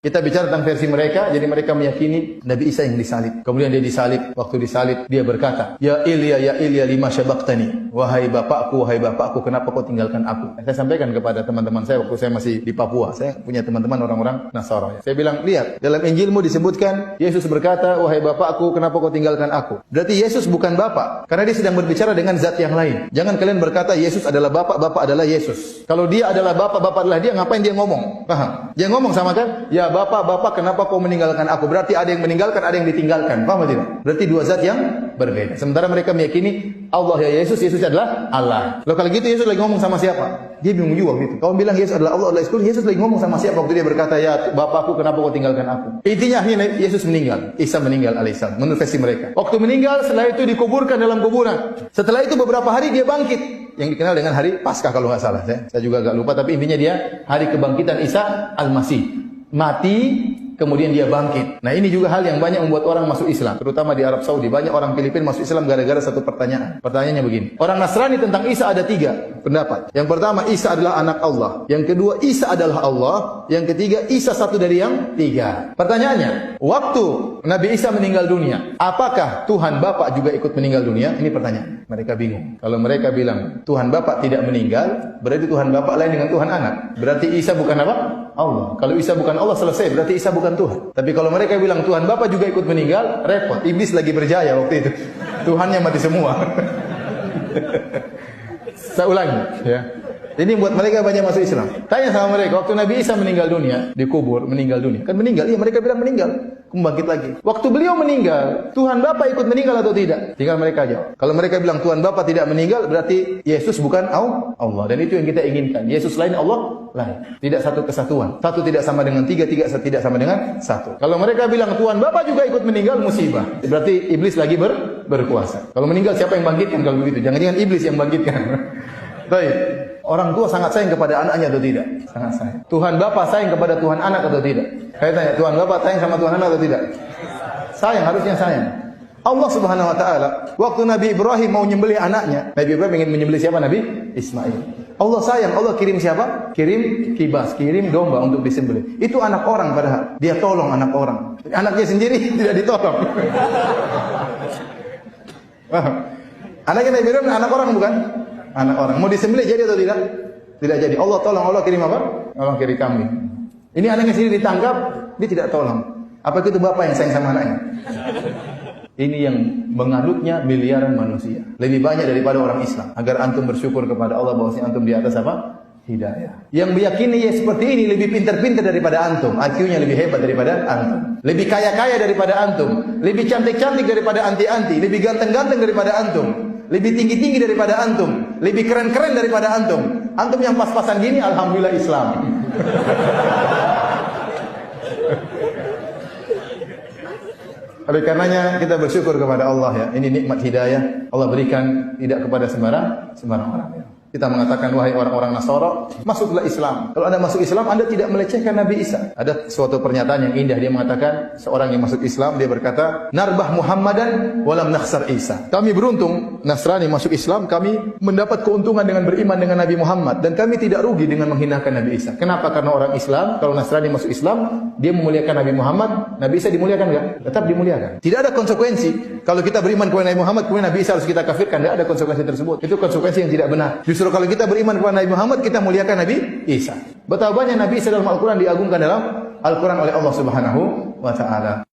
Kita bicara tentang versi mereka, jadi mereka meyakini Nabi Isa yang disalib. Kemudian dia disalib, waktu disalib dia berkata, ya Ilya lima syabaqtani. Wahai bapakku, kenapa kau tinggalkan aku? Saya sampaikan kepada teman-teman saya waktu saya masih di Papua. Saya punya teman-teman orang-orang Nasara. Saya bilang, lihat, dalam Injilmu disebutkan Yesus berkata, wahai bapakku, kenapa kau tinggalkan aku? Berarti Yesus bukan bapak, karena dia sedang berbicara dengan zat yang lain. Jangan kalian berkata Yesus adalah bapak, bapak adalah Yesus. Kalau dia adalah bapak, bapak adalah dia, ngapain dia ngomong? Paham? Dia ngomong sama kan? Ya bapak, kenapa kau meninggalkan aku? Berarti ada yang meninggalkan, ada yang ditinggalkan. Paham tidak? Berarti dua zat yang berbeda. Sementara mereka meyakini Allah ya Yesus adalah Allah. Loh kalau gitu Yesus lagi ngomong sama siapa? Dia bingung juga gitu. Kau bilang Yesus adalah Allah, Yesus lagi ngomong sama siapa waktu dia berkata, ya bapakku, kenapa kau tinggalkan aku? Intinya akhirnya Yesus meninggal. Isa meninggal alaihissalam. Menurut versi mereka. Waktu meninggal, setelah itu dikuburkan dalam kuburan. Setelah itu beberapa hari dia bangkit. Yang dikenal dengan hari Paskah kalau nggak salah. Saya juga agak lupa, tapi intinya dia hari kebangkitan Isa al-Masih. Mati, kemudian dia bangkit. Nah ini juga hal yang banyak membuat orang masuk Islam. Terutama di Arab Saudi. Banyak orang Filipina masuk Islam gara-gara satu pertanyaan. Pertanyaannya begini. Orang Nasrani tentang Isa ada 3 pendapat. Yang pertama, Isa adalah anak Allah. Yang kedua, Isa adalah Allah. Yang ketiga, Isa satu dari yang 3. Pertanyaannya, waktu Nabi Isa meninggal dunia, apakah Tuhan Bapa juga ikut meninggal dunia? Ini pertanyaan. Mereka bingung. Kalau mereka bilang Tuhan Bapa tidak meninggal, berarti Tuhan Bapa lain dengan Tuhan Anak. Berarti Isa bukan apa? Allah. Kalau Isa bukan Allah, selesai. Berarti Isa bukan Tuhan. Tapi kalau mereka bilang Tuhan Bapa juga ikut meninggal, repot. Iblis lagi berjaya waktu itu. Tuhannya mati semua. Saya ulangi, ya. Ini buat mereka banyak masuk Islam. Tanya sama mereka, waktu Nabi Isa meninggal dunia, dikubur, meninggal dunia. Kan meninggal? Iya, mereka bilang meninggal. Bangkit lagi. Waktu beliau meninggal, Tuhan Bapa ikut meninggal atau tidak? Tinggal mereka jawab. Kalau mereka bilang Tuhan Bapa tidak meninggal, berarti Yesus bukan Allah. Dan itu yang kita inginkan. Yesus lain, Allah lain. Tidak satu kesatuan. Satu tidak sama dengan 3, 3 tidak sama dengan 1. Kalau mereka bilang Tuhan Bapa juga ikut meninggal, musibah. Berarti iblis lagi berkuasa. Kalau meninggal siapa yang bangkitkan kalau begitu? Jangan-jangan iblis yang bangkitkan. Baik. Orang tua sangat sayang kepada anaknya atau tidak? Sangat sayang. Tuhan Bapa sayang kepada Tuhan Anak atau tidak? Saya tanya, Tuhan Bapa sayang sama Tuhan Anak atau tidak? Sayang, harusnya sayang. Allah Subhanahu wa taala, waktu Nabi Ibrahim mau menyembelih anaknya, Nabi Ibrahim ingin menyembelih siapa? Nabi Ismail. Allah sayang, Allah kirim siapa? Kirim kibas, kirim domba untuk disembelih. Itu anak orang padahal. Dia tolong anak orang. Anaknya sendiri tidak ditolong. Anaknya Nabi Ibrahim anak orang bukan? Anak orang. Mau disembelih jadi atau tidak? Tidak jadi. Allah tolong, Allah kirim apa? Allah kirim kambing. Ini anaknya sendiri ditangkap, dia tidak tolong. Apa itu bapak yang sayang sama anaknya? Ini yang menganutnya miliaran manusia. Lebih banyak daripada orang Islam. Agar antum bersyukur kepada Allah bahwasanya antum di atas apa? Hidayah. Yang meyakini ya seperti ini lebih pintar-pintar daripada antum. IQ-nya lebih hebat daripada antum. Lebih kaya-kaya daripada antum. Lebih cantik-cantik daripada anti-anti. Lebih ganteng-ganteng daripada antum. Lebih tinggi-tinggi daripada antum, lebih keren-keren daripada antum. Antum yang pas-pasan gini, alhamdulillah Islam. Oleh karenanya kita bersyukur kepada Allah ya. Ini nikmat hidayah Allah berikan tidak kepada sembarang orang ya. Kita mengatakan wahai orang-orang Nasara, masuklah Islam. Kalau Anda masuk Islam, Anda tidak melecehkan Nabi Isa. Ada suatu pernyataan yang indah, dia mengatakan seorang yang masuk Islam, dia berkata, "Narbah Muhammadan walam nakhsar Isa." Kami beruntung Nasrani masuk Islam, kami mendapat keuntungan dengan beriman dengan Nabi Muhammad dan kami tidak rugi dengan menghinakan Nabi Isa. Kenapa? Karena orang Islam, kalau Nasrani masuk Islam, dia memuliakan Nabi Muhammad, Nabi Isa dimuliakan enggak? Tetap dimuliakan. Tidak ada konsekuensi. Kalau kita beriman kepada Nabi Muhammad, kemudian Nabi Isa harus kita kafirkan, tidak ada konsekuensi tersebut. Itu konsekuensi yang tidak benar. Justru kalau kita beriman kepada Nabi Muhammad, kita muliakan Nabi Isa. Betapa banyak Nabi Isa dalam Al-Quran diagungkan dalam Al-Quran oleh Allah Subhanahu wa taala.